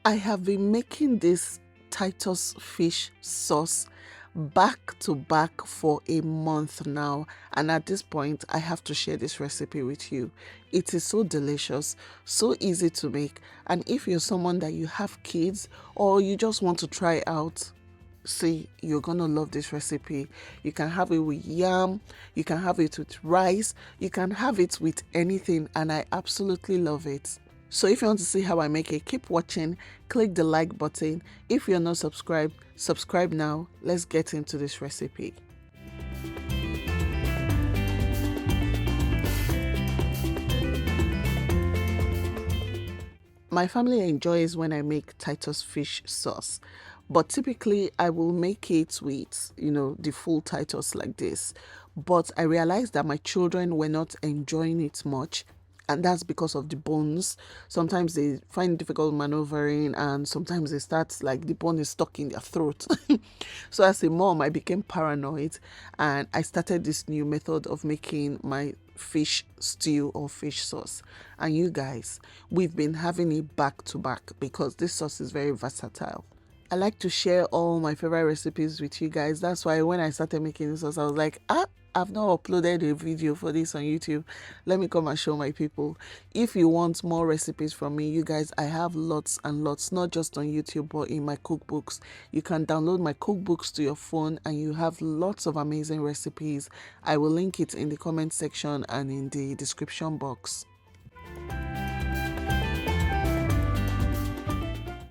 I have been making this Titus fish sauce back to back for a month now, and at this point I have to share this recipe with you. It is so delicious, so easy to make, and if you're someone that you have kids or you just want to try out, see, you're gonna love this recipe. You can have it with yam, you can have it with rice, you can have it with anything, and I absolutely love it. So if you want to see how I make it, keep watching, click the like button. If you're not subscribed, subscribe now. Let's get into this recipe. My family enjoys when I make Titus fish sauce, but typically I will make it with, the full Titus like this. But I realized that my children were not enjoying it much, and that's because of the bones. Sometimes they find difficult maneuvering, and sometimes they start like the bone is stuck in their throat. So as a mom, I became paranoid, and I started this new method of making my fish stew or fish sauce. And you guys, we've been having it back to back because this sauce is very versatile. I like to share all my favorite recipes with you guys. That's why when I started making this sauce, I was like, I've not uploaded a video for this on YouTube. Let me come and show my people. If you want more recipes from me, you guys, I have lots and lots, not just on YouTube, but in my cookbooks. You can download my cookbooks to your phone and you have lots of amazing recipes. I will link it in the comment section and in the description box.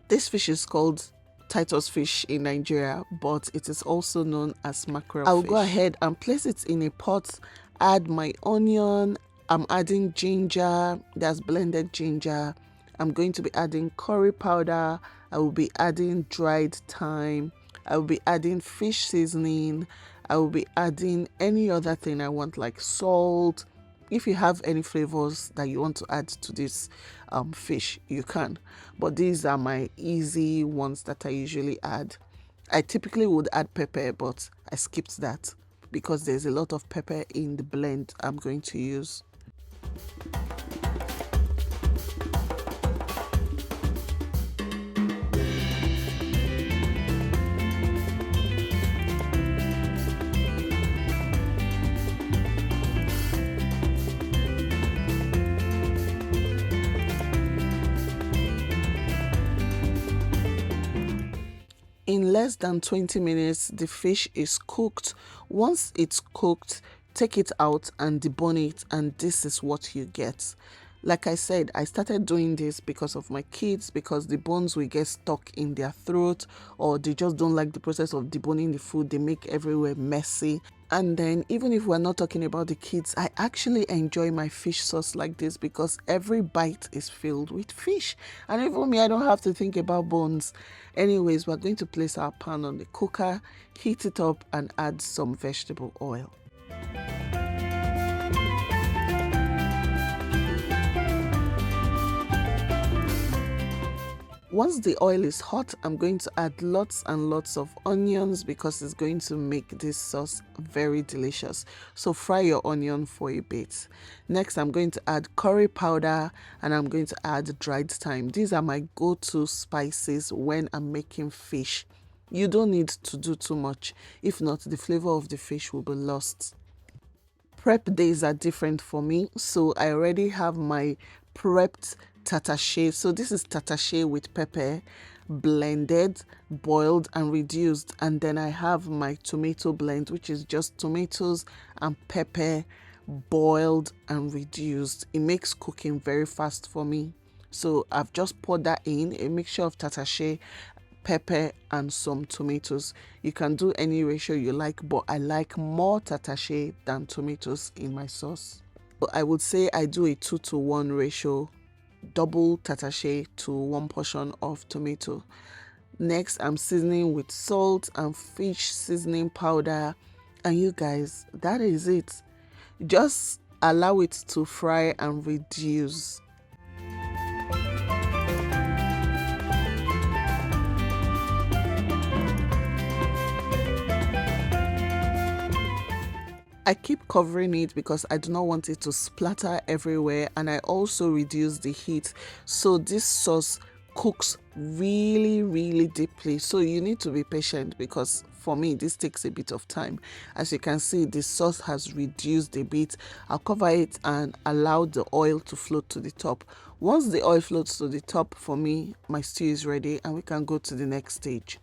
This fish is called Titus fish in Nigeria, but it is also known as mackerel fish. I'll go ahead and place it in a pot, add my onion, I'm adding ginger, that's blended ginger. I'm going to be adding curry powder, I will be adding dried thyme, I will be adding fish seasoning, I will be adding any other thing I want like salt. If you have any flavors that you want to add to this fish, you can. But these are my easy ones that I usually add. I typically would add pepper, but I skipped that because there's a lot of pepper in the blend I'm going to use. In less than 20 minutes, the fish is cooked. Once it's cooked, take it out and debone it, and this is what you get. Like I said, I started doing this because of my kids, because the bones will get stuck in their throat, or they just don't like the process of deboning the food. They make everywhere messy. And then even if we're not talking about the kids, I actually enjoy my fish sauce like this because every bite is filled with fish. And even me, I don't have to think about bones. Anyways, we're going to place our pan on the cooker, heat it up, and add some vegetable oil. Once the oil is hot, I'm going to add lots and lots of onions because it's going to make this sauce very delicious. So fry your onion for a bit. Next, I'm going to add curry powder and I'm going to add dried thyme. These are my go-to spices when I'm making fish. You don't need to do too much. If not, the flavor of the fish will be lost. Prep days are different for me, so I already have my prepped tatashe. So this is tatashe with pepper, blended, boiled and reduced, and then I have my tomato blend, which is just tomatoes and pepper boiled and reduced. It makes cooking very fast for me, so I've just poured that in, a mixture of tatashe, pepper and some tomatoes. You can do any ratio you like, but I like more tatashe than tomatoes in my sauce. But I would say I do a 2-to-1 ratio, double tatashe to 1 portion of tomato. Next, I'm seasoning with salt and fish seasoning powder, and you guys, that is it. Just allow it to fry and reduce. I keep covering it because I do not want it to splatter everywhere, and I also reduce the heat so this sauce cooks really deeply, so you need to be patient, because for me this takes a bit of time. As you can see, the sauce has reduced a bit. I'll cover it and allow the oil to float to the top. Once the oil floats to the top, for me, my stew is ready and we can go to the next stage.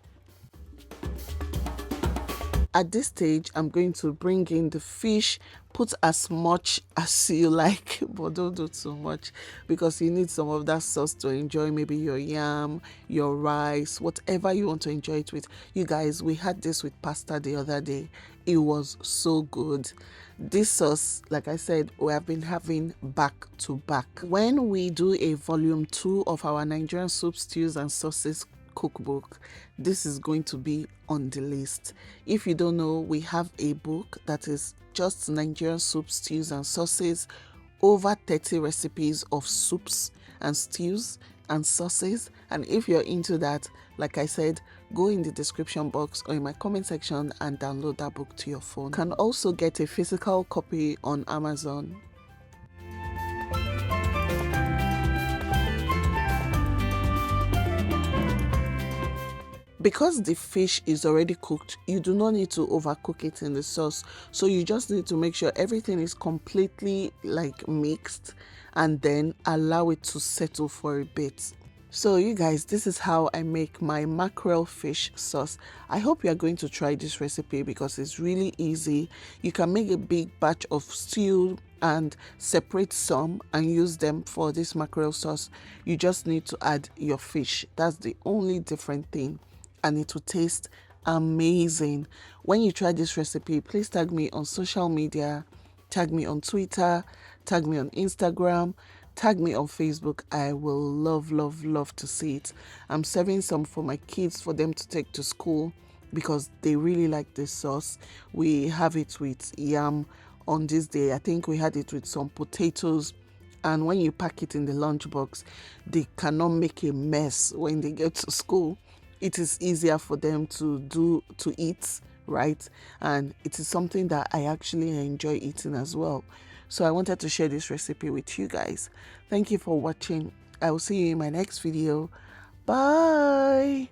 At this stage, I'm going to bring in the fish. Put as much as you like, but don't do too much, because you need some of that sauce to enjoy maybe your yam, your rice, whatever you want to enjoy it with. You guys, we had this with pasta the other day. It was so good. This sauce, like I said, we have been having back to back. When we do a volume 2 of our Nigerian soup, stews and sauces cookbook, this is going to be on the list. If you don't know, we have a book that is just Nigerian soup, stews and sauces, over 30 recipes of soups and stews and sauces. And if you're into that, like I said, go in the description box or in my comment section and download that book to your phone. You can also get a physical copy on Amazon. Because the fish is already cooked, you do not need to overcook it in the sauce. So you just need to make sure everything is completely like mixed, and then allow it to settle for a bit. So you guys, this is how I make my mackerel fish sauce. I hope you are going to try this recipe because it's really easy. You can make a big batch of stew and separate some and use them for this mackerel sauce. You just need to add your fish. That's the only different thing, and it will taste amazing. When you try this recipe, please tag me on social media, tag me on Twitter, tag me on Instagram, tag me on Facebook. I will love to see it. I'm serving some for my kids for them to take to school because they really like this sauce. We have it with yam on this day. I think we had it with some potatoes. And when you pack it in the lunchbox, they cannot make a mess when they get to school. It is easier for them to eat, right? And it is something that I actually enjoy eating as well. So I wanted to share this recipe with you guys. Thank you for watching. I will see you in my next video. Bye.